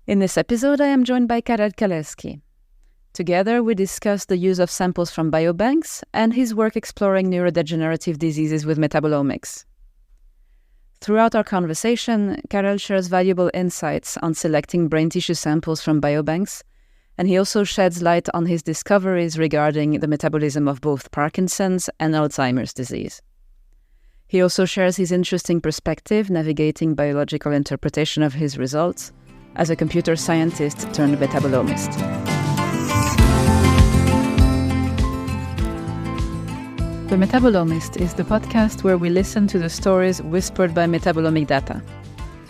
In this episode, I am joined by Karel Kalecký. Together, we discuss the use of samples from Biobanks and his work exploring neurodegenerative diseases with metabolomics. Throughout our conversation, Karel shares valuable insights on selecting brain tissue samples from biobanks, and he also sheds light on his discoveries regarding the metabolism of both Parkinson's and Alzheimer's disease. He also shares his interesting perspective navigating biological interpretation of his results as a computer scientist turned metabolomist. The Metabolomist is the podcast where we listen to the stories whispered by metabolomic data.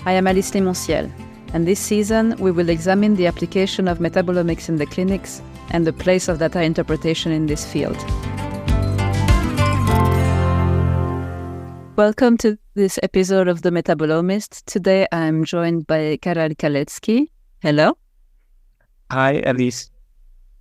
I am Alice Lemonciel, and this season we will examine the application of metabolomics in the clinics and the place of data interpretation in this field. Welcome to this episode of The Metabolomist. Today I'm joined by Karel Kalecký. Hello. Hi, Alice.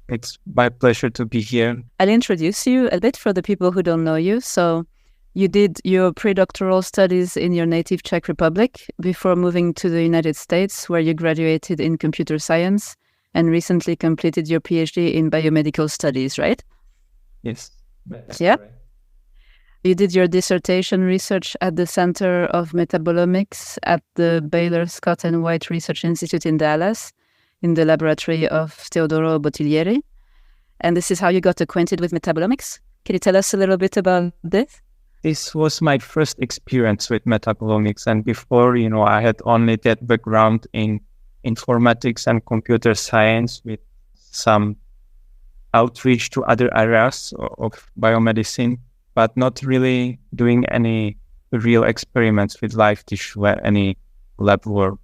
It's my pleasure to be here. I'll introduce you a bit for the people who don't know you. So you did your pre-doctoral studies in your native Czech Republic before moving to the United States, where you graduated in computer science and recently completed your PhD in biomedical studies, right? Yes. Yeah. Correct. You did your dissertation research at the Center of Metabolomics at the Baylor Scott and White Research Institute in Dallas, in the laboratory of Teodoro Bottiglieri. And this is how you got acquainted with metabolomics. Can you tell us a little bit about this? This was my first experience with metabolomics. And before, I had only that background in informatics and computer science with some outreach to other areas of biomedicine, but not really doing any real experiments with live tissue, any lab work.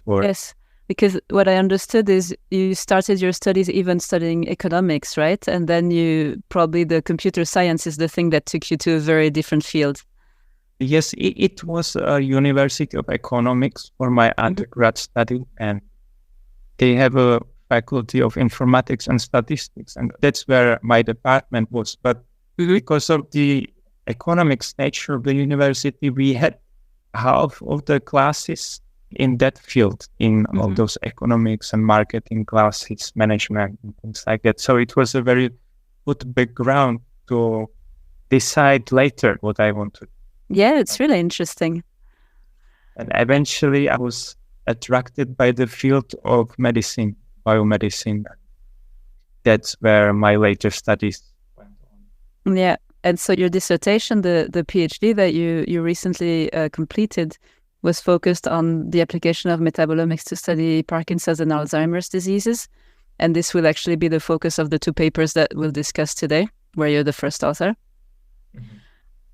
Yes, because what I understood is you started your studies even studying economics, right? And then the computer science is the thing that took you to a very different field. Yes, it was a University of Economics for my undergrad study, and they have a faculty of informatics and statistics, and that's where my department was. But because of the economics nature of the university, we had half of the classes in that field, in all those economics and marketing classes, management, and things like that. So it was a very good background to decide later what I want to do. Yeah, it's really interesting. And eventually I was attracted by the field of medicine, biomedicine. That's where my later studies went on. Yeah, and so your dissertation, the PhD that you recently completed, was focused on the application of metabolomics to study Parkinson's and Alzheimer's diseases. And this will actually be the focus of the two papers that we'll discuss today, where you're the first author.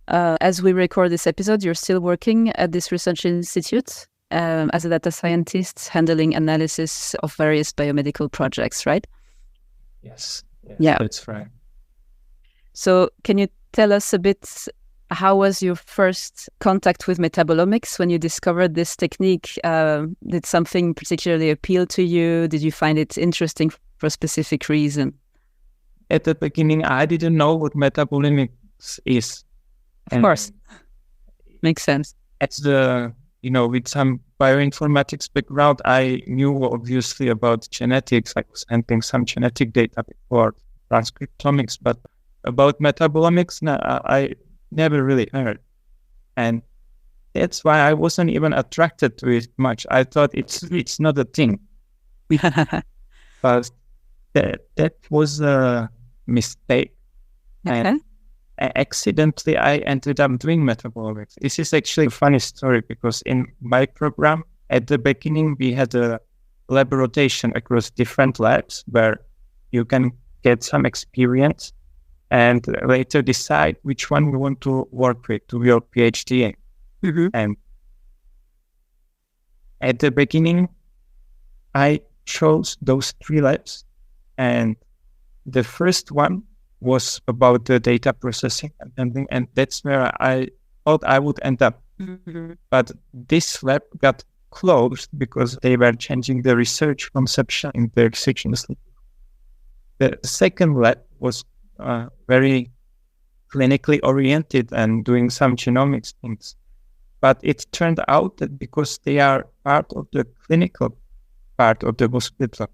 As we record this episode, you're still working at this research institute as a data scientist, handling analysis of various biomedical projects, right? Yes, yeah, that's right. So can you tell us a bit, how was your first contact with metabolomics when you discovered this technique? Did something particularly appeal to you? Did you find it interesting for a specific reason? At the beginning, I didn't know what metabolomics is. Of course. Makes sense. With some bioinformatics background, I knew obviously about genetics. I was handling some genetic data before transcriptomics, but about metabolomics, I never really heard. And that's why I wasn't even attracted to it much. I thought it's not a thing. But that was a mistake. Okay. And accidentally, I ended up doing metabolomics. This is actually a funny story because in my program, at the beginning, we had a lab rotation across different labs where you can get some experience and later decide which one we want to work with, to your PhD. And at the beginning, I chose those three labs, and the first one was about the data processing and that's where I thought I would end up. But this lab got closed because they were changing the research conception in their sections. The second lab was very clinically oriented and doing some genomics things. But it turned out that because they are part of the clinical part of the hospital.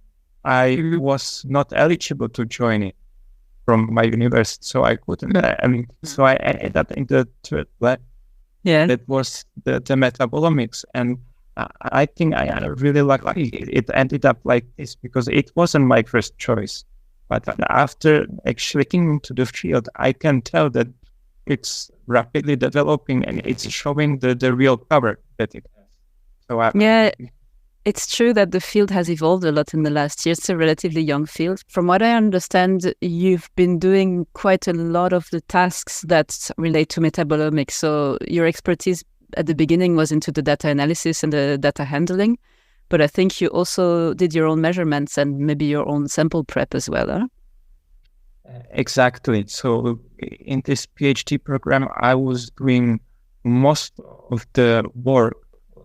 I was not eligible to join it from my university, so I couldn't. So I ended up in the third lab. Yeah, That was the Metabolomics, and I think I really lucky it ended up like this because it wasn't my first choice. But after actually getting into the field, I can tell that it's rapidly developing and it's showing the real power that it has. So it's true that the field has evolved a lot in the last years. It's a relatively young field. From what I understand, you've been doing quite a lot of the tasks that relate to metabolomics. So your expertise at the beginning was into the data analysis and the data handling, but I think you also did your own measurements and maybe your own sample prep as well, huh? Exactly. So in this PhD program, I was doing most of the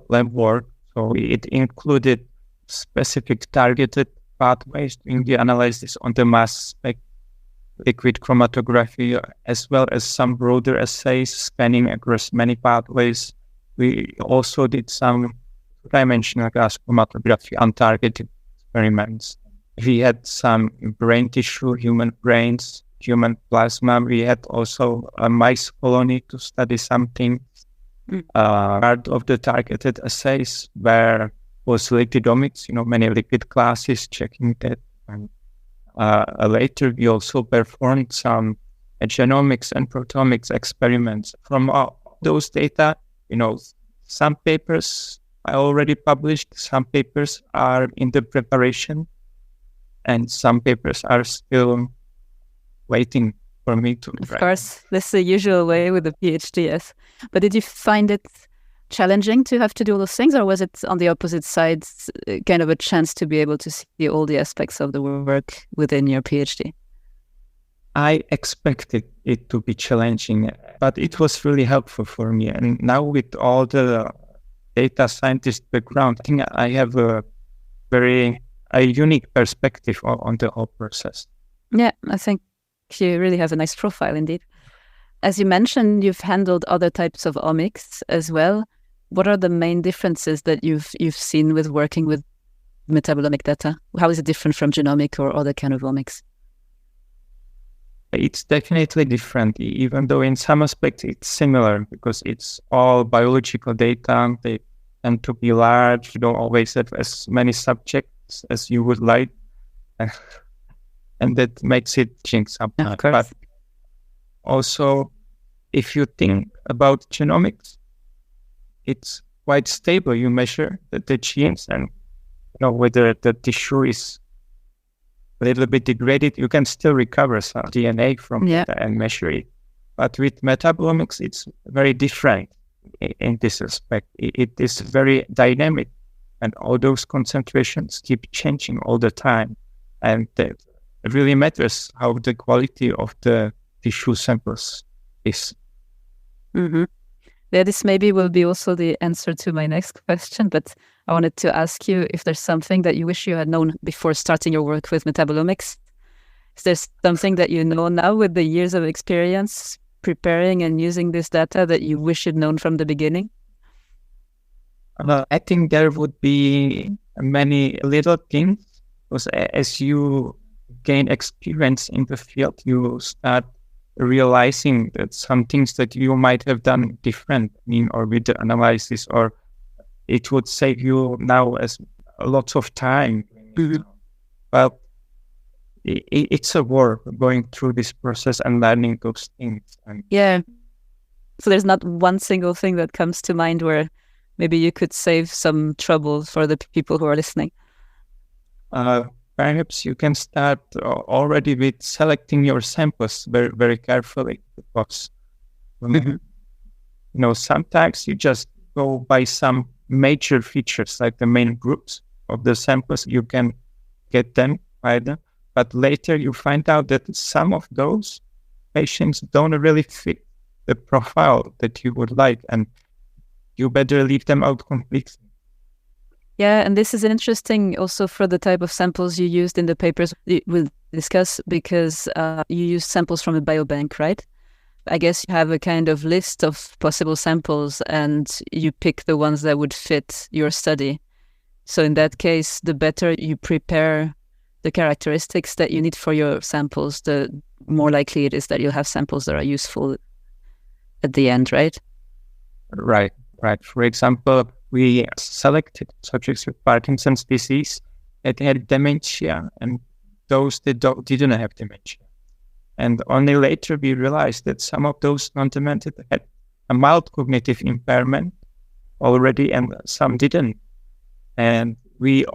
lab work. So it included specific targeted pathways doing the analysis on the mass spec, liquid chromatography, as well as some broader assays spanning across many pathways. We also did some two-dimensional gas chromatography untargeted experiments. We had some brain tissue, human brains, human plasma. We had also a mice colony to study something. Part of the targeted assays where was lipidomics, many lipid classes, checking that. And later, we also performed some genomics and proteomics experiments. From those data, some papers I already published, some papers are in the preparation, and some papers are still waiting for me to write. Of course, that's the usual way with the PhD, yes. But did you find it challenging to have to do all those things, or was it on the opposite side kind of a chance to be able to see all the aspects of the work within your PhD? I expected it to be challenging, but it was really helpful for me. And now with all the data scientist background, I think I have a unique perspective on the whole process. Yeah, I think you really have a nice profile indeed. As you mentioned, you've handled other types of omics as well. What are the main differences that you've seen with working with metabolomic data? How is it different from genomic or other kind of omics? It's definitely different, even though in some aspects it's similar because it's all biological data. They tend to be large. You don't always have as many subjects as you would like. And that makes it change sometimes. But also, if you think about genomics, it's quite stable. You measure the genes and whether the tissue is a little bit degraded, you can still recover some DNA from it and measure it. But with metabolomics, it's very different in this respect. It is very dynamic, and all those concentrations keep changing all the time. And it really matters how the quality of the tissue samples is. Mm-hmm. Yeah, this maybe will be also the answer to my next question, but I wanted to ask you if there's something that you wish you had known before starting your work with metabolomics. Is there something that you know now with the years of experience preparing and using this data that you wish you'd known from the beginning? I think there would be many little things, because as you gain experience in the field, you start realizing that some things that you might have done different, or with the analysis, or it would save you now as lots of time. Mm-hmm. Well, it's a work going through this process and learning those things. Yeah. So there's not one single thing that comes to mind where maybe you could save some trouble for the people who are listening. Perhaps you can start already with selecting your samples very, very carefully, because sometimes you just go by some major features, like the main groups of the samples. You can get them by them, but later you find out that some of those patients don't really fit the profile that you would like, and you better leave them out completely. Yeah, and this is interesting also for the type of samples you used in the papers we'll discuss, because you use samples from a biobank, right? I guess you have a kind of list of possible samples and you pick the ones that would fit your study. So in that case, the better you prepare the characteristics that you need for your samples, the more likely it is that you'll have samples that are useful at the end, right? Right. For example, we selected subjects with Parkinson's disease that had dementia and those that didn't have dementia. And only later we realized that some of those non-demented had a mild cognitive impairment already and some didn't. And we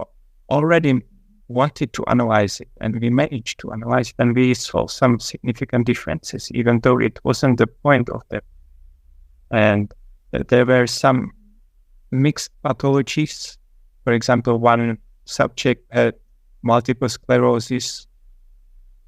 already wanted to analyze it and we managed to analyze it and we saw some significant differences, even though it wasn't the point of them. And there were some mixed pathologies. For example, one subject had multiple sclerosis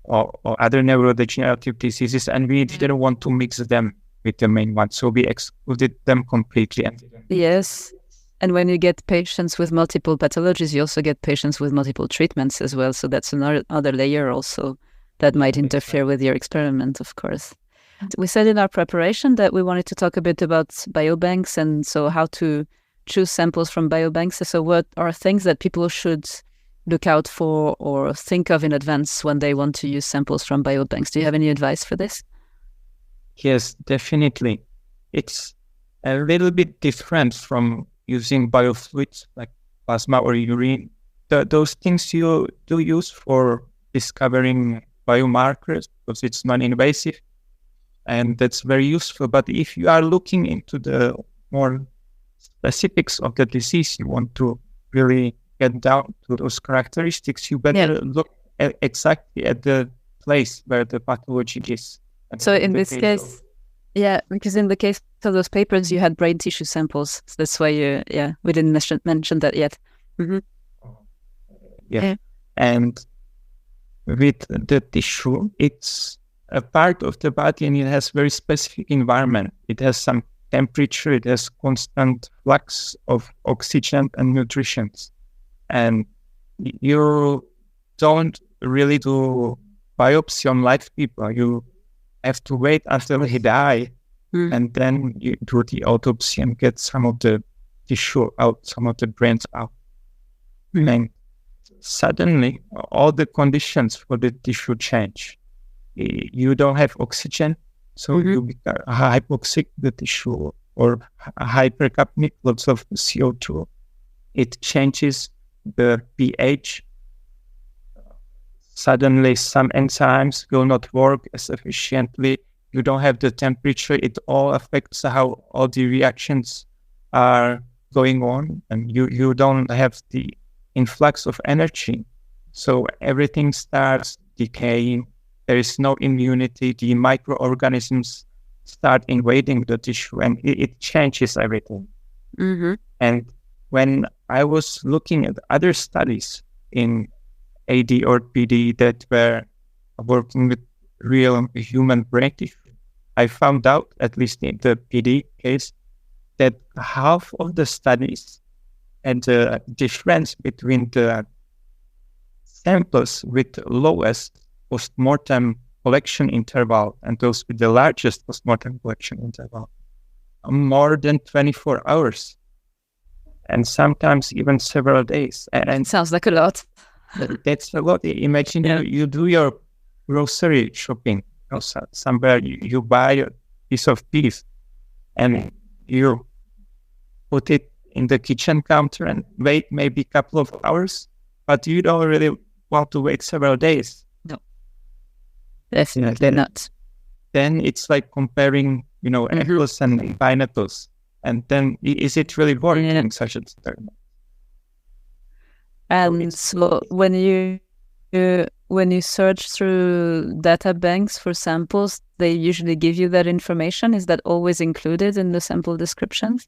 or other neurodegenerative diseases, and we didn't want to mix them with the main one, so we excluded them completely. Yes, and when you get patients with multiple pathologies, you also get patients with multiple treatments as well, so that's another layer also that might interfere with your experiment, of course. We said in our preparation that we wanted to talk a bit about biobanks, and so how to choose samples from biobanks. So what are things that people should look out for or think of in advance when they want to use samples from biobanks? Do you have any advice for this? Yes, definitely. It's a little bit different from using biofluids like plasma or urine. Those things you do use for discovering biomarkers because it's non-invasive and that's very useful. But if you are looking into the more specifics of the disease, you want to really get down to those characteristics, you better look exactly at the place where the pathology is. So in this case, because in the case of those papers, you had brain tissue samples. So that's why we didn't mention that yet. Mm-hmm. Yeah. And with the tissue, it's a part of the body and it has very specific environment. It has some temperature, it has constant flux of oxygen and nutrition. And you don't really do biopsy on live people. You have to wait until he die, and then you do the autopsy and get some of the tissue out, some of the brains out. And suddenly, all the conditions for the tissue change. You don't have oxygen, so you become hypoxic, the tissue, or hypercapnic, lots of CO2. It changes the pH. Suddenly, some enzymes will not work as efficiently. You don't have the temperature. It all affects how all the reactions are going on, and you don't have the influx of energy. So everything starts decaying. There is no immunity. The microorganisms start invading the tissue, and it changes everything. Mm-hmm. And when I was looking at other studies in AD or PD that were working with real human brain tissue, I found out, at least in the PD case, that half of the studies and the difference between the samples with lowest postmortem collection interval and those with the largest postmortem collection interval, more than 24 hours. And sometimes even several days. And sounds like a lot. That's a lot. Imagine you do your grocery shopping. Somewhere you buy a piece of beef and you put it in the kitchen counter and wait maybe a couple of hours, but you don't really want to wait several days. No, definitely not. Then it's like comparing, apples and pineapples. And then is it really working such a experiment? And so when you search through data banks for samples, they usually give you that information. Is that always included in the sample descriptions?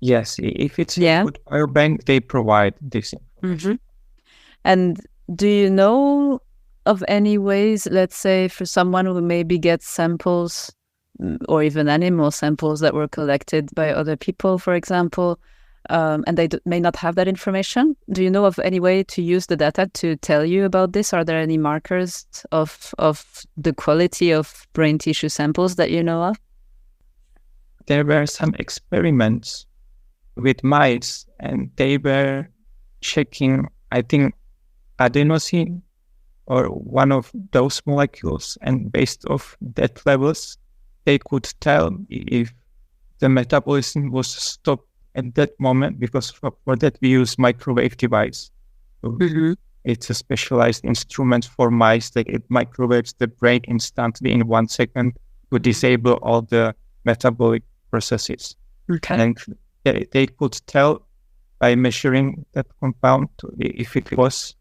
Yes, if it's a good biobank, they provide this information. Mm-hmm. And do you know of any ways, let's say, for someone who maybe gets samples or even animal samples that were collected by other people, for example, and they may not have that information? Do you know of any way to use the data to tell you about this? Are there any markers of the quality of brain tissue samples that you know of? There were some experiments with mice, and they were checking, I think, adenosine or one of those molecules, and based off that levels, they could tell if the metabolism was stopped at that moment, because for that we use microwave device. So it's a specialized instrument for mice that it microwaves the brain instantly in 1 second to disable all the metabolic processes. And they could tell by measuring that compound if it was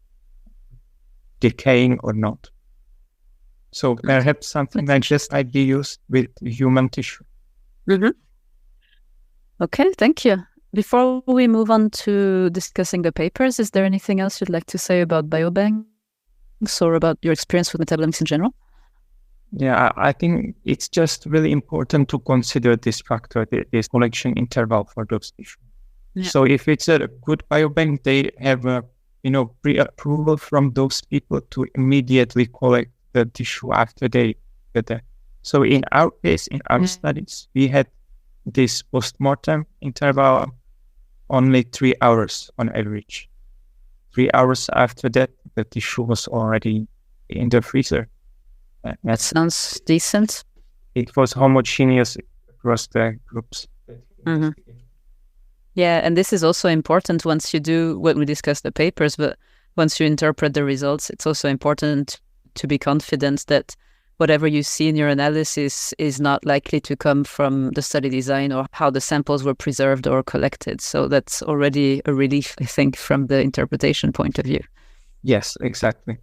decaying or not. So perhaps something like this might be used with human tissue. Okay, thank you. Before we move on to discussing the papers, is there anything else you'd like to say about Biobanks or about your experience with metabolomics in general? Yeah, I think it's just really important to consider this factor, this collection interval for those tissues. Yeah. So if it's a good biobank, they have a pre-approval from those people to immediately collect the tissue after they get there. So in our case, in our studies, we had this post-mortem interval only 3 hours on average. 3 hours after that, the tissue was already in the freezer. That sounds decent. It was homogeneous across the groups. Yeah, and this is also important once you do what we discussed the papers, but once you interpret the results, it's also important to be confident that whatever you see in your analysis is not likely to come from the study design or how the samples were preserved or collected. So that's already a relief, I think, from the interpretation point of view. Yes, exactly.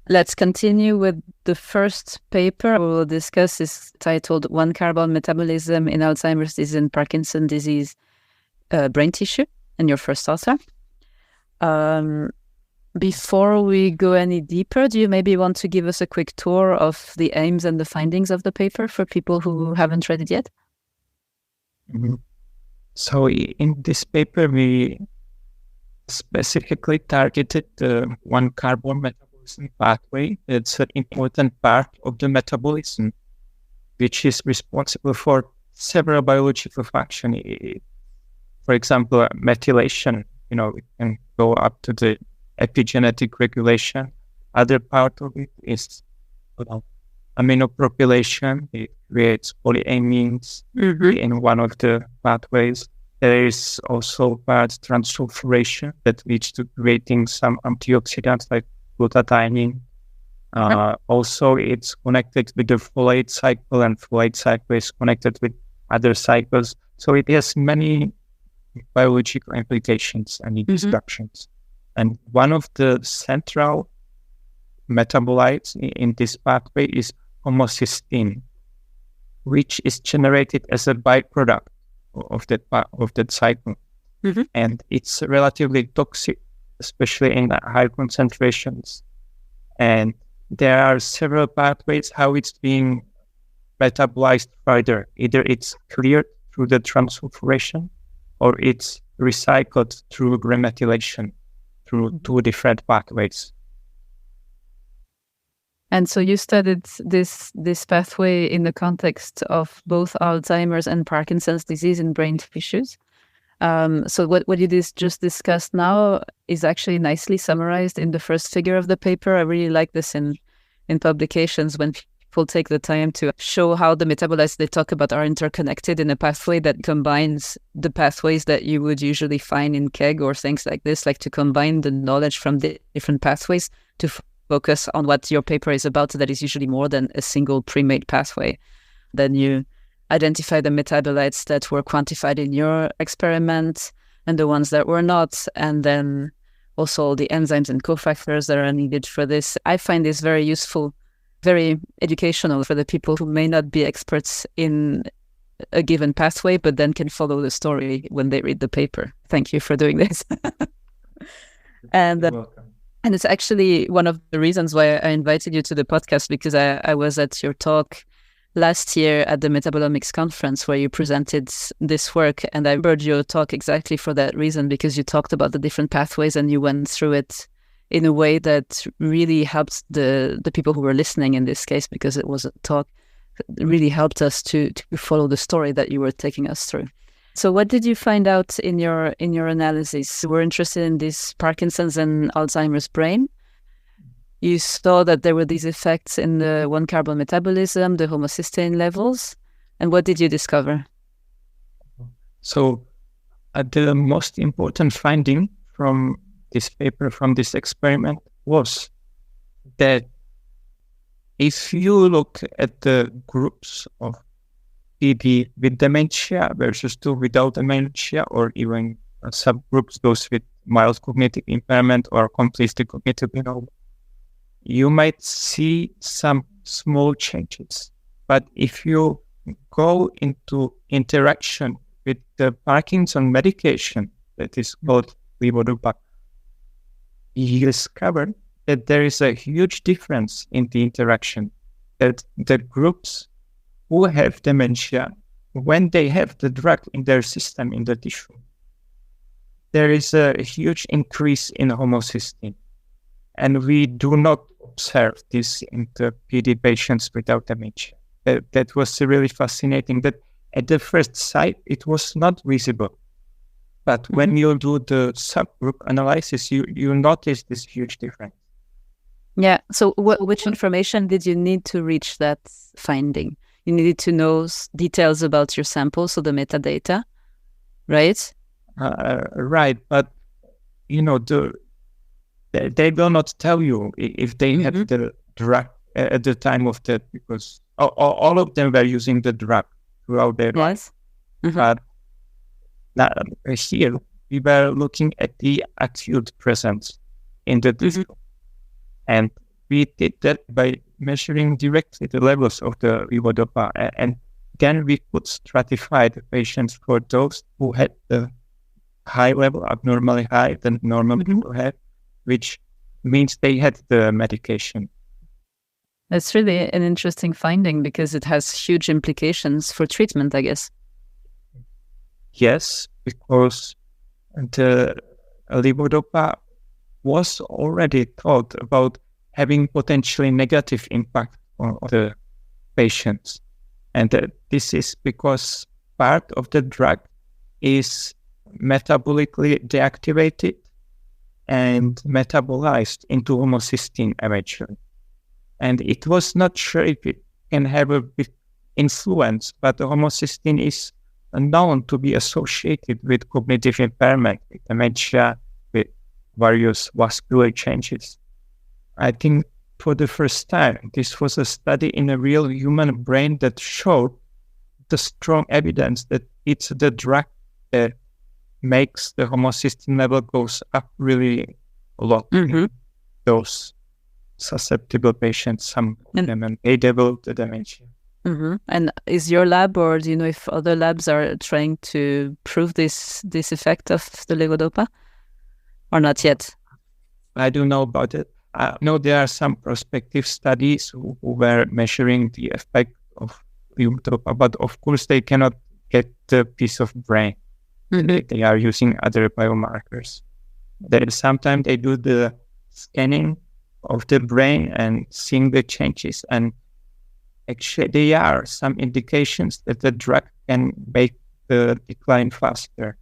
Let's continue with the first paper we will discuss. Is titled One Carbon Metabolism in Alzheimer's Disease and Parkinson's Disease Brain Tissue, and your first author. Before we go any deeper, do you maybe want to give us a quick tour of the aims and the findings of the paper for people who haven't read it yet? So in this paper, we specifically targeted the one carbon metabolism pathway. It's an important part of the metabolism, which is responsible for several biological functions. For example, methylation, it can go up to the epigenetic regulation. Other part of it is aminopropylation. It creates polyamines in one of the pathways. There is also part transsulfuration that leads to creating some antioxidants like glutathione. Also, it's connected with the folate cycle, and folate cycle is connected with other cycles. So it has many biological implications and instructions. And one of the central metabolites in this pathway is homocysteine, which is generated as a byproduct of that cycle. And it's relatively toxic, especially in high concentrations. And there are several pathways how it's being metabolized further. Either it's cleared through the transsulfuration, or it's recycled through remethylation through 2 different pathways. And so you studied this pathway in the context of both Alzheimer's and Parkinson's disease in brain tissues. So what you just discussed now is actually nicely summarized in the first figure of the paper. I really like this in publications when people take the time to show how the metabolites they talk about are interconnected in a pathway that combines the pathways that you would usually find in KEGG or things like this, like to combine the knowledge from the different pathways to focus on what your paper is about, that is usually more than a single pre-made pathway. Then you identify the metabolites that were quantified in your experiment and the ones that were not, and then also the enzymes and cofactors that are needed for this. I find this very useful, very educational for the people who may not be experts in a given pathway, but then can follow the story when they read the paper. Thank you for doing this. You're welcome. And it's actually one of the reasons why I invited you to the podcast, because I was at your talk last year at the Metabolomics conference where you presented this work, and I heard your talk exactly for that reason, because you talked about the different pathways and you went through it in a way that really helped the people who were listening in this case, because it was a talk, really helped us to follow the story that you were taking us through. So what did you find out in your analysis? We're interested in this Parkinson's and Alzheimer's brain. You saw that there were these effects in the 1-carbon metabolism, the homocysteine levels. And what did you discover? So the most important finding from this paper, from this experiment, was that if you look at the groups of PD with dementia versus two without dementia, or even subgroups, those with mild cognitive impairment or completely cognitive impairment, you might see some small changes. But if you go into interaction with the Parkinson medication that is called levodopa, you discover that there is a huge difference in the interaction, that the groups who have dementia, when they have the drug in their system, in the tissue, there is a huge increase in homocysteine. And we do not observe this in the PD patients without dementia. That was really fascinating, that at the first sight, it was not visible. But when you do the subgroup analysis, you notice this huge difference. Yeah. So which information did you need to reach that finding? You needed to know details about your sample, so the metadata, right? Right. But, they will not tell you if they had the drug at the time of that, because all of them were using the drug throughout their life. But here, we were looking at the acute presence in the tissue. And we did that by measuring directly the levels of the levodopa. And then we could stratify the patients for those who had the high level, abnormally high, than normal people had, which means they had the medication. That's really an interesting finding because it has huge implications for treatment, I guess. Yes, because the levodopa was already thought about having potentially negative impact on the patients. And this is because part of the drug is metabolically deactivated and metabolized into homocysteine eventually. And it was not sure if it can have a big influence, but the homocysteine is known to be associated with cognitive impairment, with dementia, with various vascular changes. I think for the first time, this was a study in a real human brain that showed the strong evidence that it's the drug that makes the homocysteine level goes up really a lot in those susceptible patients, some of them, and they develop the dementia. And is your lab, or do you know if other labs are trying to prove this effect of the levodopa, or not yet? I don't know about it. I know there are some prospective studies who were measuring the effect of levodopa, but of course they cannot get the piece of brain. They are using other biomarkers. Sometimes they do the scanning of the brain and seeing the changes, and actually there are some indications that the drug can make the decline faster.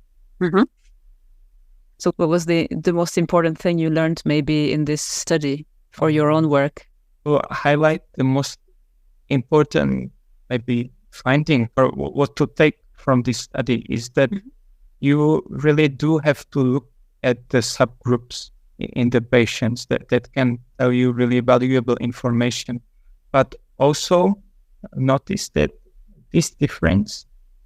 So what was the most important thing you learned maybe in this study for your own work? To highlight the most important maybe finding, or what to take from this study, is that you really do have to look at the subgroups in the patients that can tell you really valuable information. But also notice that this difference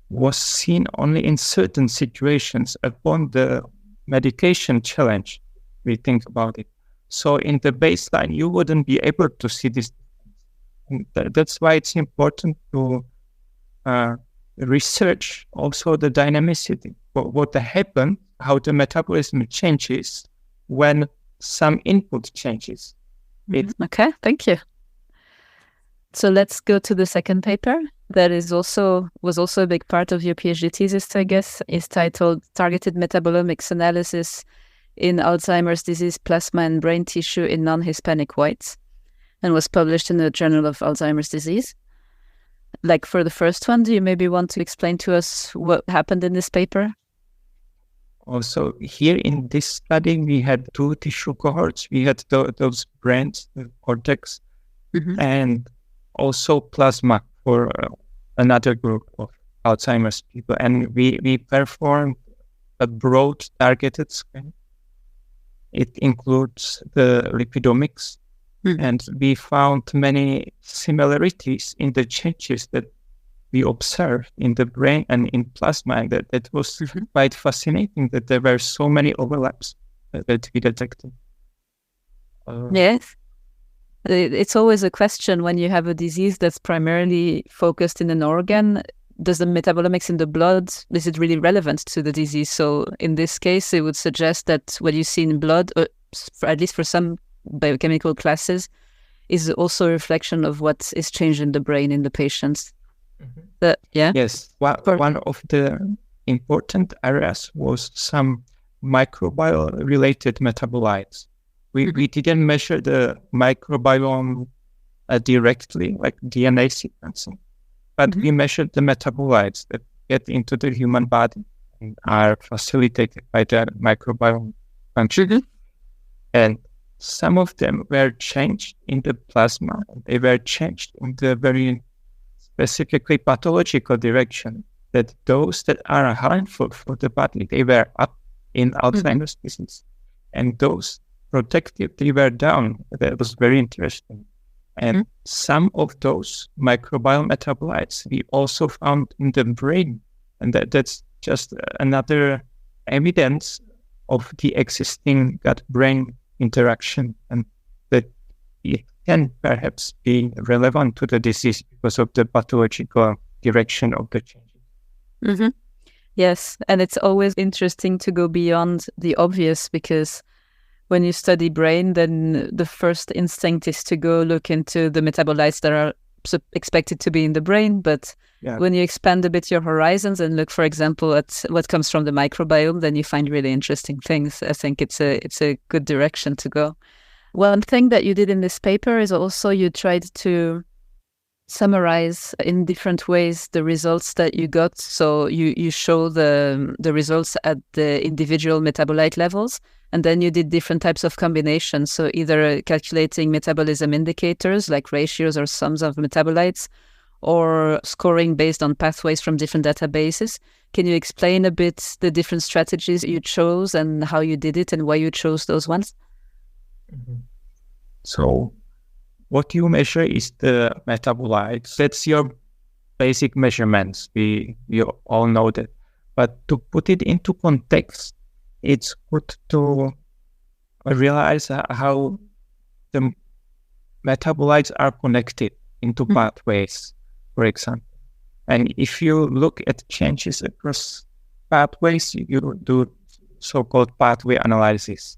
was seen only in certain situations upon the medication challenge, we think about it. So in the baseline, you wouldn't be able to see this difference. And that's why it's important to research also the dynamicity, what happened, how the metabolism changes when some input changes. Okay, thank you. So let's go to the second paper that was also a big part of your PhD thesis, I guess. It's titled Targeted Metabolomics Analysis in Alzheimer's Disease Plasma and Brain Tissue in Non-Hispanic Whites, and was published in the Journal of Alzheimer's Disease. Like for the first one, do you maybe want to explain to us what happened in this paper? Also, here in this study, we had 2 tissue cohorts. We had those brains, the cortex, and also plasma for another group of Alzheimer's people. And we performed a broad targeted scan. It includes the lipidomics, and we found many similarities in the changes that we observed in the brain and in plasma. And that was quite fascinating that there were so many overlaps that we detected. Yes. It's always a question when you have a disease that's primarily focused in an organ. Does the metabolomics in the blood, is it really relevant to the disease? So in this case, it would suggest that what you see in blood, at least for some biochemical classes, is also a reflection of what is changed in the brain in the patients. Yes. One of the important areas was some microbiome-related metabolites. We didn't measure the microbiome directly, like DNA sequencing, but we measured the metabolites that get into the human body and are facilitated by the microbiome function. And some of them were changed in the plasma. They were changed in the very specifically pathological direction, that those that are harmful for the body, they were up in Alzheimer's disease. And those protective, they were down. That was very interesting. And some of those microbiome metabolites we also found in the brain. And that's just another evidence of the existing gut-brain interaction, and that it can perhaps be relevant to the disease because of the pathological direction of the changes. Yes, and it's always interesting to go beyond the obvious, because when you study brain, then the first instinct is to go look into the metabolites that are expected to be in the brain. But when you expand a bit your horizons and look, for example, at what comes from the microbiome, then you find really interesting things. I think it's a good direction to go. One thing that you did in this paper is also you tried to summarize in different ways the results that you got. So you show the results at the individual metabolite levels, and then you did different types of combinations. So either calculating metabolism indicators like ratios or sums of metabolites, or scoring based on pathways from different databases. Can you explain a bit the different strategies you chose and how you did it and why you chose those ones? So what you measure is the metabolites. That's your basic measurements. We all know that. But to put it into context, it's good to realize how the metabolites are connected into pathways, for example. And if you look at changes across pathways, you do so-called pathway analysis.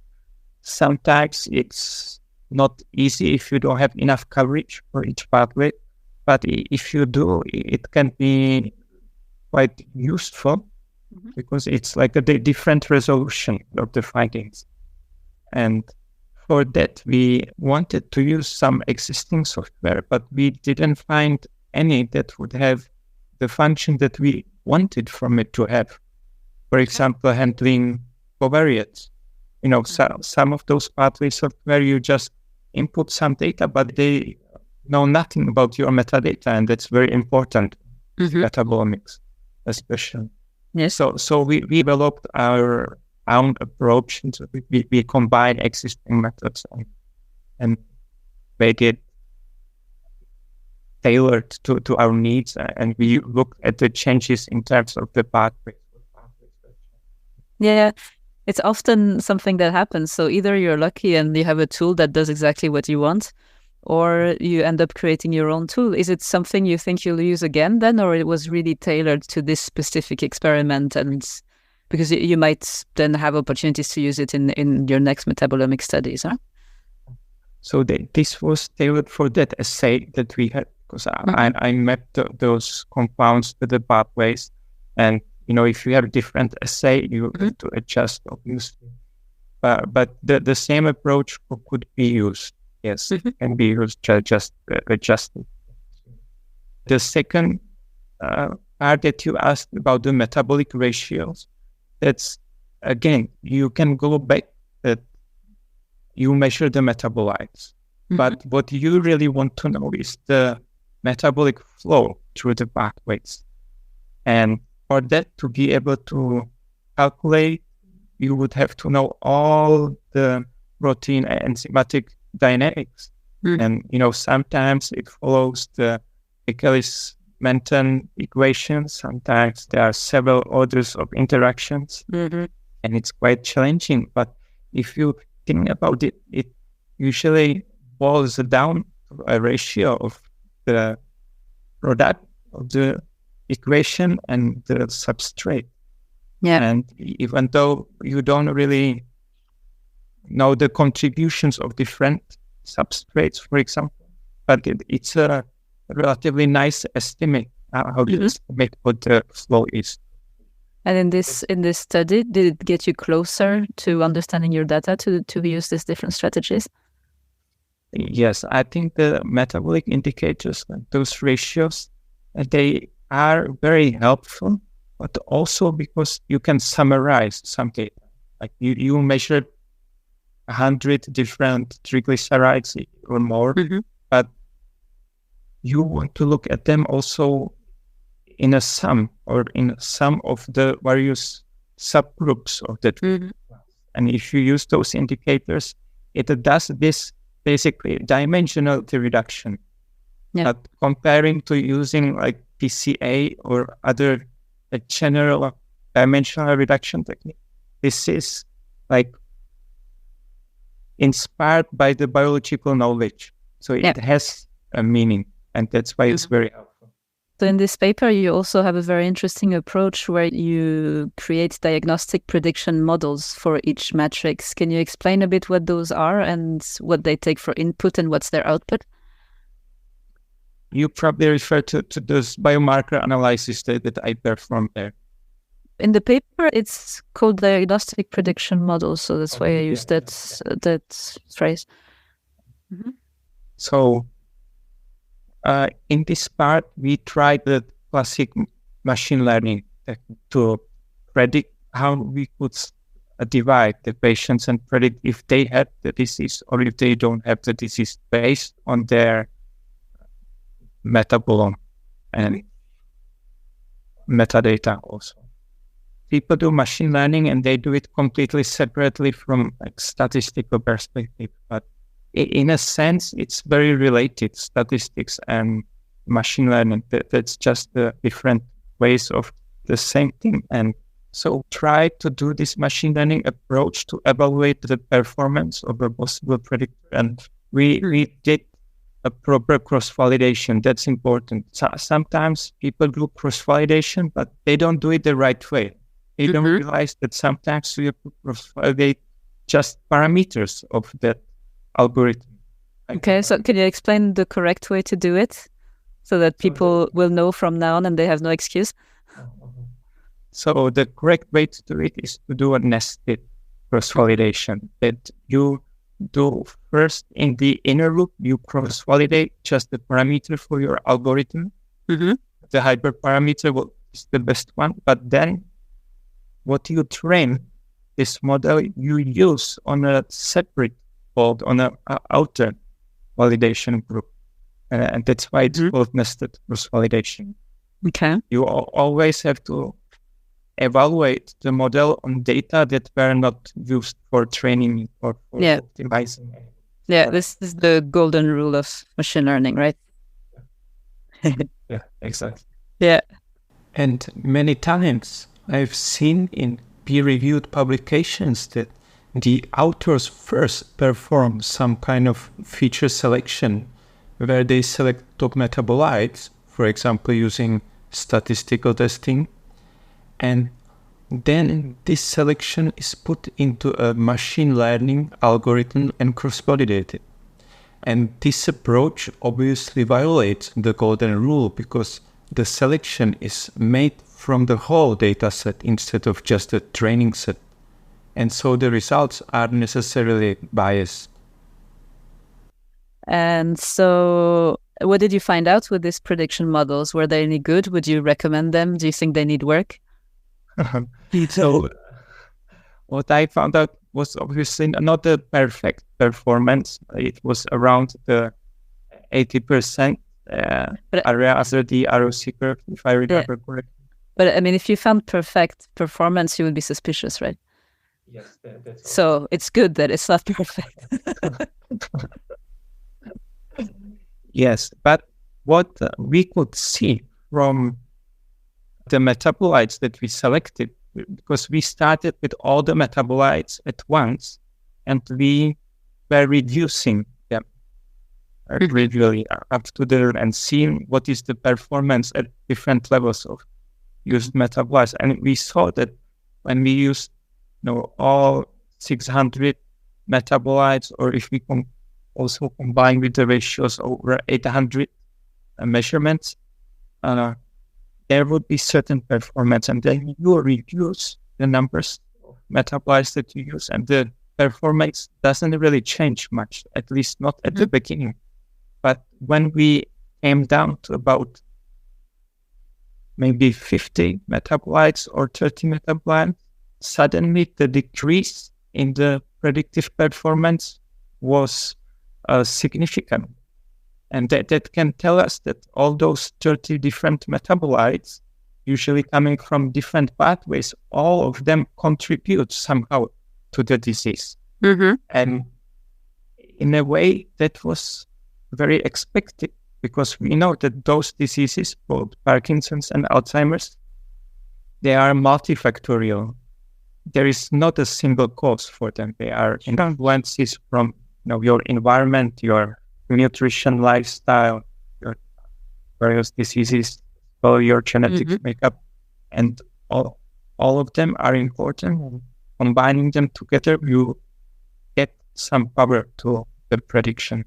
Sometimes it's not easy if you don't have enough coverage for each pathway, but if you do, it can be quite useful because it's like a different resolution of the findings. And for that, we wanted to use some existing software, but we didn't find any that would have the function that we wanted from it to have. For example, handling covariates. Some of those pathway software, you just input some data, but they know nothing about your metadata, and that's very important. Metabolomics, especially. Yes. So we developed our own approach. So we combine existing methods and make it tailored to our needs, and we look at the changes in terms of the pathways. Yeah, it's often something that happens. So either you're lucky and you have a tool that does exactly what you want, or you end up creating your own tool. Is it something you think you'll use again then, or it was really tailored to this specific experiment? And because you might then have opportunities to use it in your next metabolomic studies, huh? So this was tailored for that assay that we had, because I mapped those compounds to the pathways. And, if you have different assay, you have to adjust, obviously. But the same approach could be used. Yes, it can be used, just adjusted. The second part that you asked about the metabolic ratios, that's, again, you can go back that you measure the metabolites. But what you really want to know is the metabolic flow through the pathways. And for that to be able to calculate, you would have to know all the protein and enzymatic dynamics. And, sometimes it follows the Michaelis-Menten equation. Sometimes there are several orders of interactions, and it's quite challenging. But if you think about it, it usually boils down to a ratio of the product of the equation and the substrate. And even though you don't really know the contributions of different substrates, for example, but it's a relatively nice estimate how to estimate what the flow is. And in this study, did it get you closer to understanding your data to use these different strategies? Yes, I think the metabolic indicators, those ratios, they are very helpful, but also because you can summarize some data. Like you measure 100 different triglycerides or more, but you want to look at them also in a sum or in some of the various subgroups of that. And if you use those indicators, it does this basically dimensionality reduction. But comparing to using like PCA or other general dimensional reduction technique, this is like inspired by the biological knowledge. So it has a meaning, and that's why it's very helpful. So in this paper, you also have a very interesting approach where you create diagnostic prediction models for each matrix. Can you explain a bit what those are and what they take for input and what's their output? You probably refer to those biomarker analysis that I performed there. In the paper, it's called diagnostic prediction model, so that's why I used that phrase. So in this part, we tried the classic machine learning to predict how we could divide the patients and predict if they have the disease or if they don't have the disease based on their metabolome and metadata also. People do machine learning and they do it completely separately from like statistical perspective, but in a sense, it's very related, statistics and machine learning. That's just the different ways of the same thing. And so try to do this machine learning approach to evaluate the performance of a possible predictor. And we did a proper cross-validation. That's important. Sometimes people do cross-validation, but they don't do it the right way. They don't realize that sometimes we have to cross-validate just parameters of that algorithm. Okay, so can you explain the correct way to do it so that people will know from now on and they have no excuse? So the correct way to do it is to do a nested cross-validation. That you do first in the inner loop, you cross-validate just the parameter for your algorithm. The hyperparameter is the best one, but then what you train this model, you use on a separate called on an outer validation group. And that's why it's called nested cross-validation. Okay. You always have to evaluate the model on data that were not used for training or for optimizing. Yeah, this is the golden rule of machine learning, right? Yeah, exactly. Yeah. And many times I've seen in peer-reviewed publications that the authors first perform some kind of feature selection where they select top metabolites, for example, using statistical testing, and then this selection is put into a machine learning algorithm and cross-validated. And this approach obviously violates the golden rule because the selection is made from the whole data set instead of just a training set. And so the results are necessarily biased. And so what did you find out with these prediction models? Were they any good? Would you recommend them? Do you think they need work? So what I found out was obviously not a perfect performance. It was around the 80% area under the ROC curve, if I remember correctly. But I mean, if you found perfect performance, you would be suspicious, right? Yes, that's so it's good that it's not perfect. Yes, but what we could see from the metabolites that we selected, because we started with all the metabolites at once, and we were reducing them gradually up to there and seeing what is the performance at different levels of used metabolites. And we saw that when we used all 600 metabolites, or if we also combine with the ratios over 800 measurements, there would be certain performance, and then you reduce the numbers of metabolites that you use, and the performance doesn't really change much, at least not at the beginning. But when we came down to about maybe 50 metabolites or 30 metabolites, suddenly the decrease in the predictive performance was significant. And that can tell us that all those 30 different metabolites, usually coming from different pathways, all of them contribute somehow to the disease. And in a way, that was very expected, because we know that those diseases, both Parkinson's and Alzheimer's, they are multifactorial. There is not a single cause for them. They are influences from your environment, your nutrition, lifestyle, your various diseases, or your genetics makeup, and all of them are important. Combining them together, you get some power to the prediction.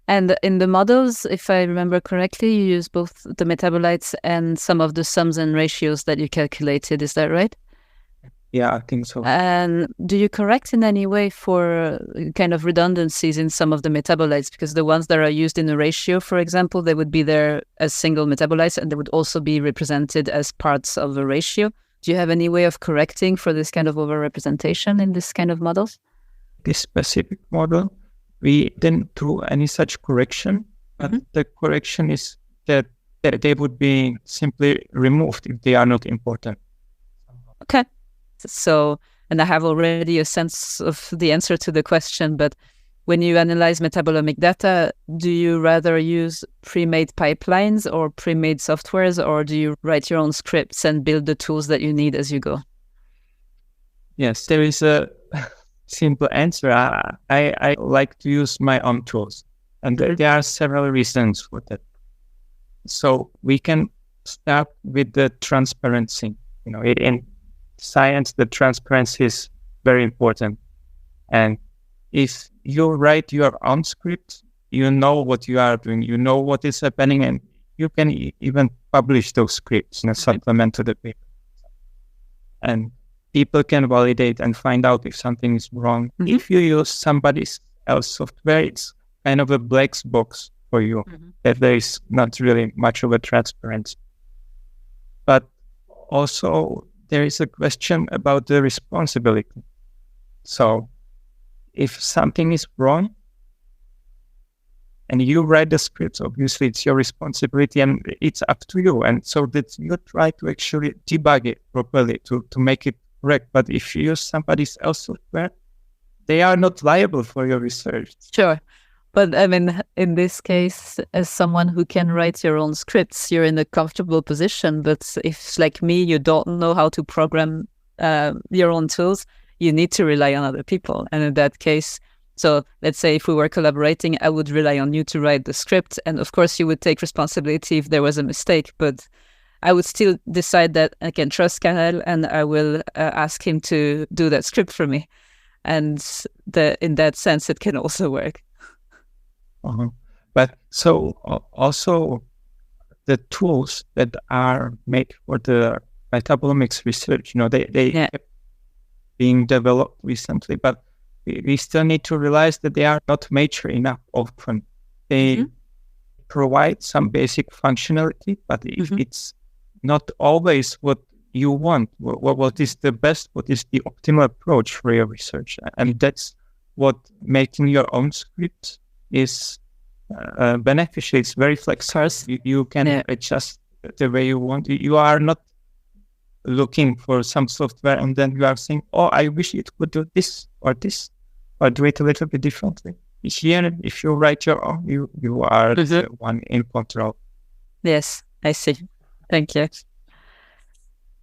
And in the models, if I remember correctly, you use both the metabolites and some of the sums and ratios that you calculated. Is that right? Yeah, I think so. And do you correct in any way for kind of redundancies in some of the metabolites? Because the ones that are used in a ratio, for example, they would be there as single metabolites, and they would also be represented as parts of a ratio. Do you have any way of correcting for this kind of overrepresentation in this kind of models? This specific model, we didn't do any such correction, but the correction is that they would be simply removed if they are not important. Okay. So, and I have already a sense of the answer to the question, but when you analyze metabolomic data, do you rather use pre-made pipelines or pre-made softwares, or do you write your own scripts and build the tools that you need as you go? Yes, there is a simple answer. I like to use my own tools, and there are several reasons for that. So we can start with the transparency. In science, the transparency is very important. And if you write your own script, you know what you are doing, you know what is happening, and you can even publish those scripts in a supplement to the paper. And people can validate and find out if something is wrong. If you use somebody else's software, it's kind of a black box for you, that there is not really much of a transparency. But also, there is a question about the responsibility. So if something is wrong and you write the scripts, obviously it's your responsibility and it's up to you. And so that you try to actually debug it properly to make it correct. But if you use somebody else's software, they are not liable for your research. Sure. But I mean, in this case, as someone who can write your own scripts, you're in a comfortable position. But if, like me, you don't know how to program your own tools, you need to rely on other people. And in that case, so let's say if we were collaborating, I would rely on you to write the script. And of course, you would take responsibility if there was a mistake. But I would still decide that I can trust Karel, and I will ask him to do that script for me. And in that sense, it can also work. But so also the tools that are made for the metabolomics research, they kept being developed recently, but we still need to realize that they are not mature enough often. They provide some basic functionality, but it's not always what you want. What is the best, what is the optimal approach for your research? And that's what making your own script is beneficial. It's very flexible. You can adjust the way you want. You are not looking for some software and then you are saying, oh, I wish it could do this, or do it a little bit differently. Here, if you write your own, you are the one in control. Yes, I see. Thank you.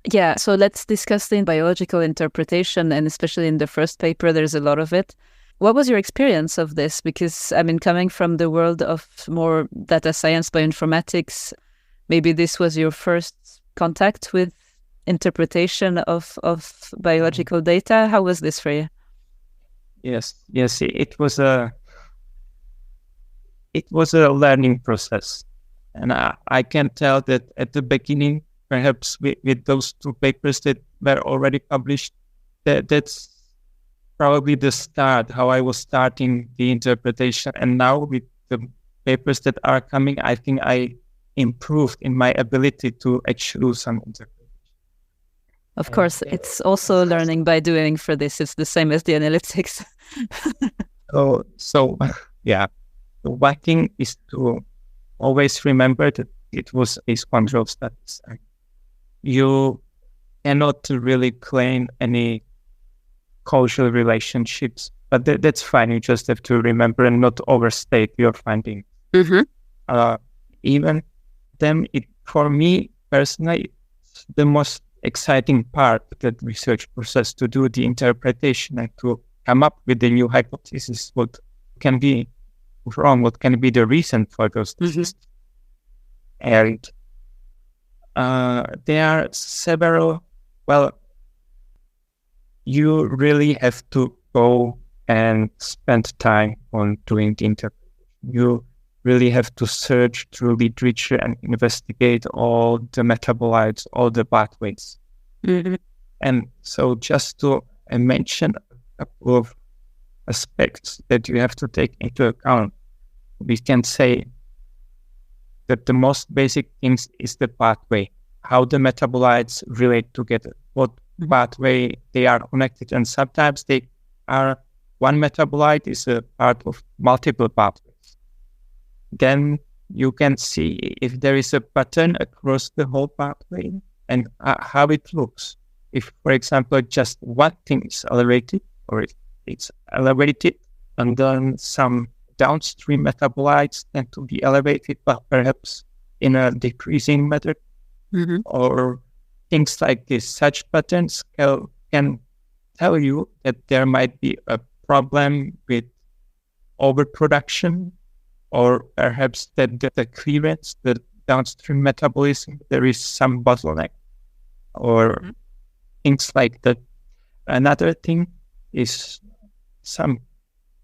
Yeah, so let's discuss the biological interpretation, and especially in the first paper, there's a lot of it. What was your experience of this? Because, I mean, coming from the world of more data science, bioinformatics, maybe this was your first contact with interpretation of biological data. How was this for you? Yes, it was a learning process. And I can tell that at the beginning, perhaps with those 2 papers that were already published, that's probably the start, how I was starting the interpretation. And now with the papers that are coming, I think I improved in my ability to actually do some interpretation. Of course, it's also learning by doing for this. It's the same as the analytics. So yeah. The one thing is to always remember that it was a control studies. You cannot really claim any causal relationships, but that's fine. You just have to remember and not overstate your finding. Even then, for me personally, it's the most exciting part of the research process, to do the interpretation and to come up with the new hypothesis, what can be wrong, what can be the reason for those diseases. And there are several, you really have to go and spend time on doing the interpretation. You really have to search through literature and investigate all the metabolites, all the pathways. And so just to mention a couple of aspects that you have to take into account, we can say that the most basic things is the pathway, how the metabolites relate together, what pathway they are connected, and sometimes they are, one metabolite is a part of multiple pathways. Then you can see if there is a pattern across the whole pathway and how it looks. If, for example, just one thing is elevated, or it's elevated, and then some downstream metabolites tend to be elevated, but perhaps in a decreasing method, or things like this. Such patterns can tell you that there might be a problem with overproduction, or perhaps that the clearance, the downstream metabolism, there is some bottleneck, or things like that. Another thing is some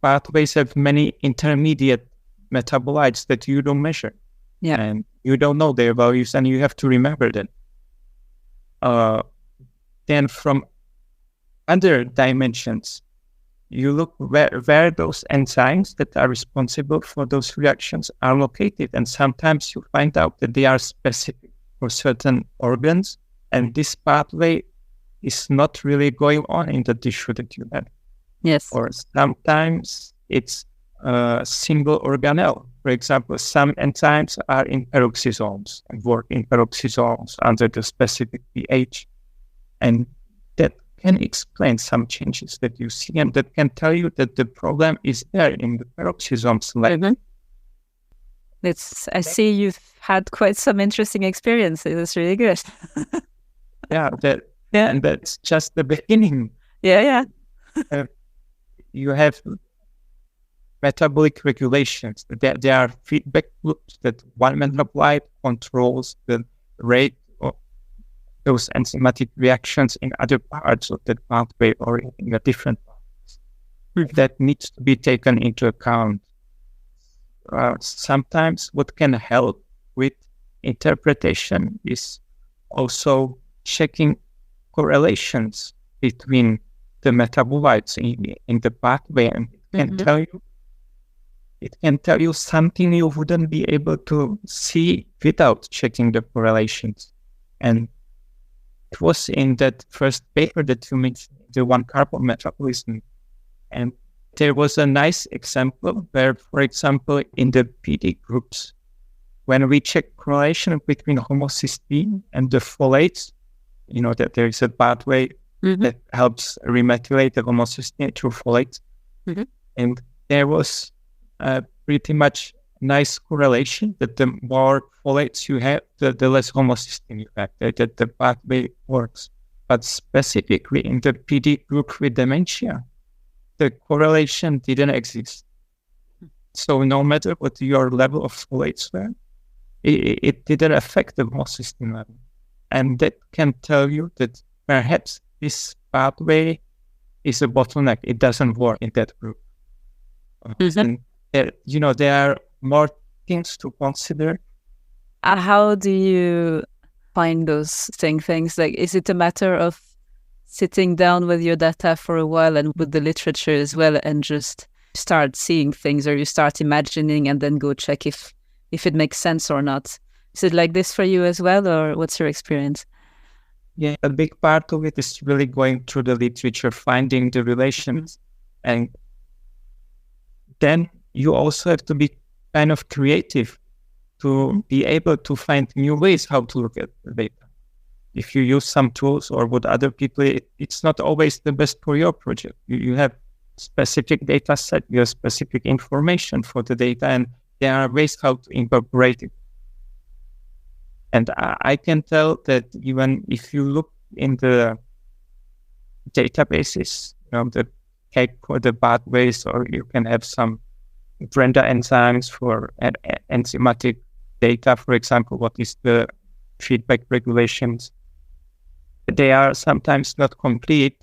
pathways have many intermediate metabolites that you don't measure. And you don't know their values, and you have to remember them. Then from other dimensions, you look where those enzymes that are responsible for those reactions are located. And sometimes you find out that they are specific for certain organs, and this pathway is not really going on in the tissue that you have. Yes. Or sometimes it's a single organelle. For example, some enzymes are in peroxisomes and work in peroxisomes under the specific pH. And that can explain some changes that you see, and that can tell you that the problem is there in the peroxisomes. I see you've had quite some interesting experiences. It's really good. And that's just the beginning. You have metabolic regulations. There are feedback loops that one metabolite controls the rate of those enzymatic reactions in other parts of that pathway or in a different parts. That needs to be taken into account. Sometimes what can help with interpretation is also checking correlations between the metabolites in the pathway, and it can tell you it can tell you something you wouldn't be able to see without checking the correlations. And it was in that first paper that you mentioned, the one carbon metabolism. And there was a nice example where, for example, in the PD groups, when we check correlation between homocysteine and the folates, that there is a pathway that helps remethylate the homocysteine through folates. And there was a pretty much nice correlation that the more folates you have, the less homocysteine you have, that the pathway works. But specifically in the PD group with dementia, the correlation didn't exist. So no matter what your level of folates were, it didn't affect the homocysteine level. And that can tell you that perhaps this pathway is a bottleneck. It doesn't work in that group. And there are more things to consider. How do you find those things? Like, is it a matter of sitting down with your data for a while and with the literature as well and just start seeing things, or you start imagining and then go check if it makes sense or not? Is it like this for you as well, or what's your experience? Yeah, a big part of it is really going through the literature, finding the relations. And then you also have to be kind of creative to be able to find new ways how to look at the data. If you use some tools or what other people, it's not always the best for your project. You have specific data set, you have specific information for the data, and there are ways how to incorporate it. And I can tell that even if you look in the databases, the cake for the pathways, or you can have some Brenda enzymes for enzymatic data, for example, what is the feedback regulations. They are sometimes not complete,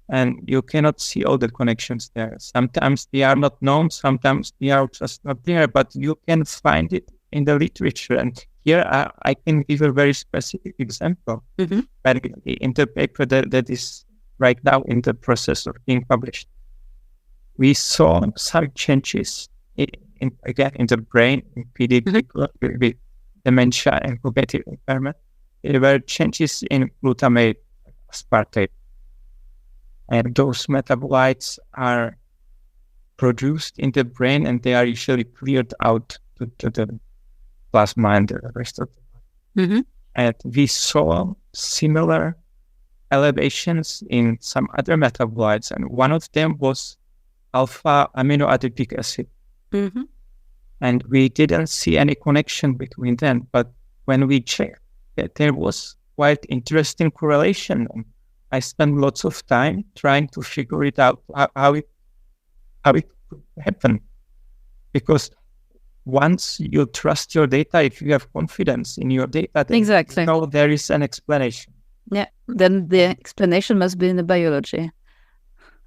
and you cannot see all the connections there. Sometimes they are not known, sometimes they are just not there, but you can find it in the literature. And here I can give a very specific example. But in the paper that is right now in the process of being published, we saw some changes in the brain, in PD people with dementia and cognitive impairment. There were changes in glutamate aspartate. And those metabolites are produced in the brain, and they are usually cleared out to the plasma and the rest of the body. And we saw similar elevations in some other metabolites, and one of them was alpha aminoadipic acid. And we didn't see any connection between them, but when we checked, there was quite interesting correlation. I spent lots of time trying to figure it out, how it could happen. Because once you trust your data, if you have confidence in your data, then exactly. There is an explanation. Yeah, then the explanation must be in the biology.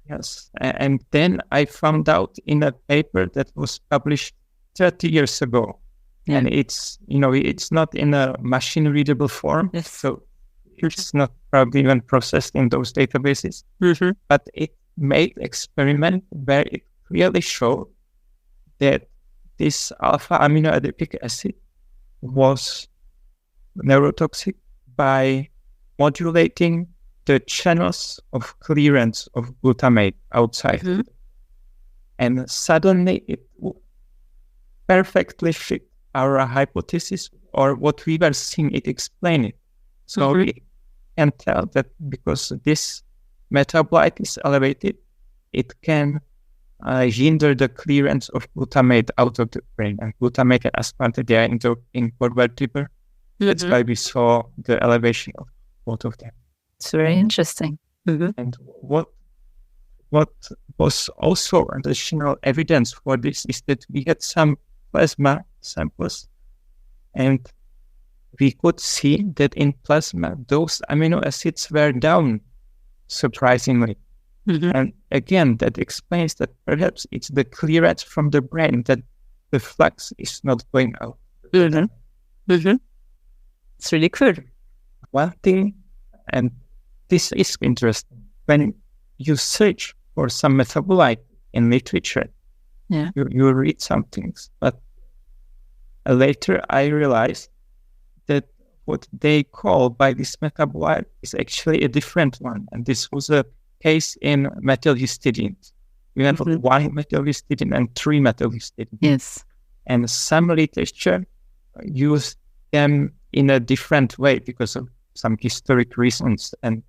Yes, and then I found out in a paper that was published 30 years ago. And it's, it's not in a machine-readable form, so it's not probably even processed in those databases. But it made experiment where it clearly showed that this alpha aminoadipic acid was neurotoxic by modulating the channels of clearance of glutamate outside. And suddenly it perfectly fit our hypothesis, or what we were seeing, it explained it. So we can tell that because this metabolite is elevated, it can hinder the clearance of glutamate out of the brain. And glutamate and aspartate, they are inconvertible. That's why we saw the elevation of both of them. It's very interesting. And what was also additional evidence for this is that we had some plasma samples, and we could see that in plasma, those amino acids were down, surprisingly. And again, that explains that perhaps it's the clearance from the brain, that the flux is not going out. It's really cool. One thing, and this is interesting, when you search for some metabolite in literature, Yeah. You read some things, but later I realized that what they call by this metabolite is actually a different one. And this was a case in methylhistidine. You have one methylhistidine and 3 methylhistidine. Yes. And some literature use them in a different way because of some historic reasons. And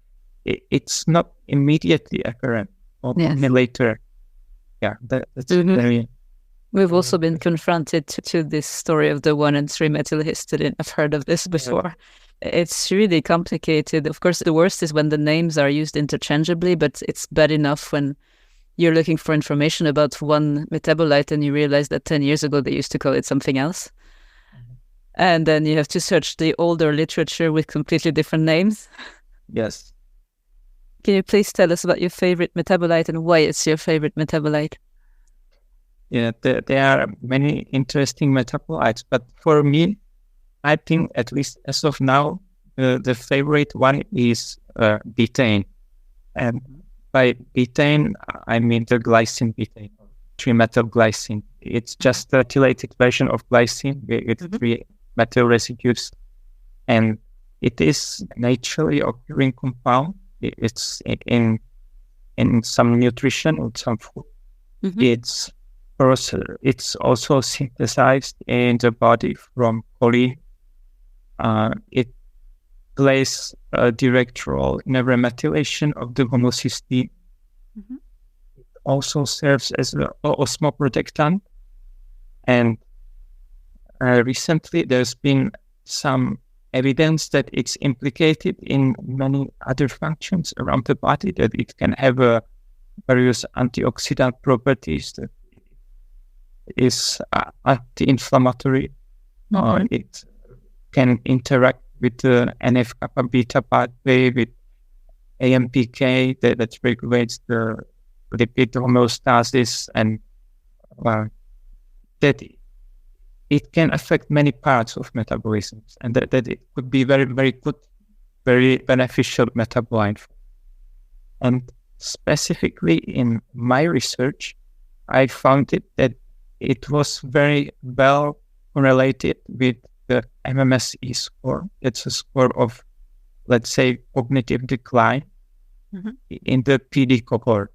it's not immediately apparent or later. Yeah, that's very... We've also been confronted to this story of the 1 and 3 methylhistidine. I've heard of this before. It's really complicated. Of course, the worst is when the names are used interchangeably, but it's bad enough when you're looking for information about one metabolite and you realize that 10 years ago they used to call it something else. And then you have to search the older literature with completely different names. Yes. Can you please tell us about your favorite metabolite and why it's your favorite metabolite? Yeah, there are many interesting metabolites, but for me, I think at least as of now, the favorite one is betaine. And by betaine, I mean the glycine betaine, 3-methylglycine. It's just a methylated version of glycine with 3 methyl residues. And it is naturally occurring compound. It's in some nutrition or some food. It's also synthesized in the body from choline. It plays a direct role in a remethylation of the homocysteine. It also serves as an osmoprotectant. And recently there's been some evidence that it's implicated in many other functions around the body, that it can have various antioxidant properties, that is anti-inflammatory. It can interact with the NF-kappa beta pathway, with AMPK that regulates the lipid homeostasis, and that it can affect many parts of metabolism, and that it could be very, very good, very beneficial metabolite. And specifically in my research, I found that it was very well correlated with the MMSE score. It's a score of, let's say, cognitive decline in the PD cohort.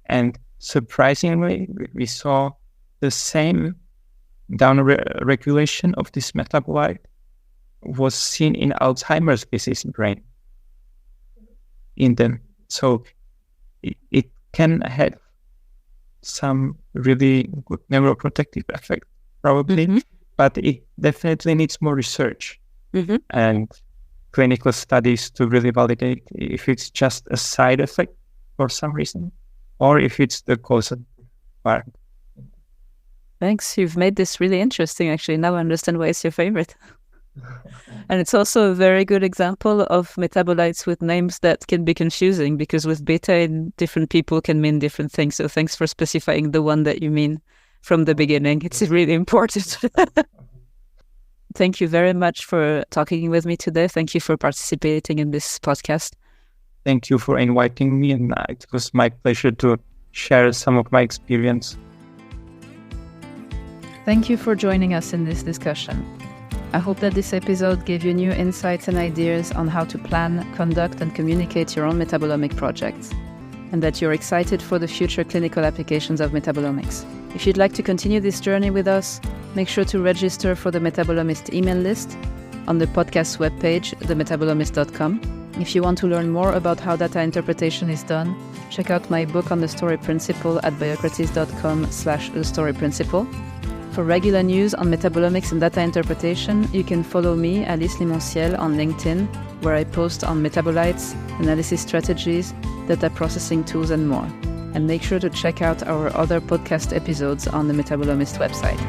And surprisingly, we saw the same down-regulation of this metabolite was seen in Alzheimer's disease brain in them. So it can have some really good neuroprotective effect, probably, but it definitely needs more research and clinical studies to really validate if it's just a side effect for some reason or if it's the causal part. Thanks. You've made this really interesting, actually. Now I understand why it's your favorite. And it's also a very good example of metabolites with names that can be confusing, because with betaine, different people can mean different things. So thanks for specifying the one that you mean from the beginning. It's really important. Thank you very much for talking with me today. Thank you for participating in this podcast. Thank you for inviting me, and it was my pleasure to share some of my experience. Thank you for joining us in this discussion. I hope that this episode gave you new insights and ideas on how to plan, conduct, and communicate your own metabolomic projects, and that you're excited for the future clinical applications of metabolomics. If you'd like to continue this journey with us, make sure to register for the Metabolomist email list on the podcast's webpage, themetabolomist.com. If you want to learn more about how data interpretation is done, check out my book on the story principle at biocrates.com/thestoryprinciple. For regular news on metabolomics and data interpretation, you can follow me, Alice Limonciel, on LinkedIn, where I post on metabolites, analysis strategies, data processing tools, and more. And make sure to check out our other podcast episodes on the Metabolomist website.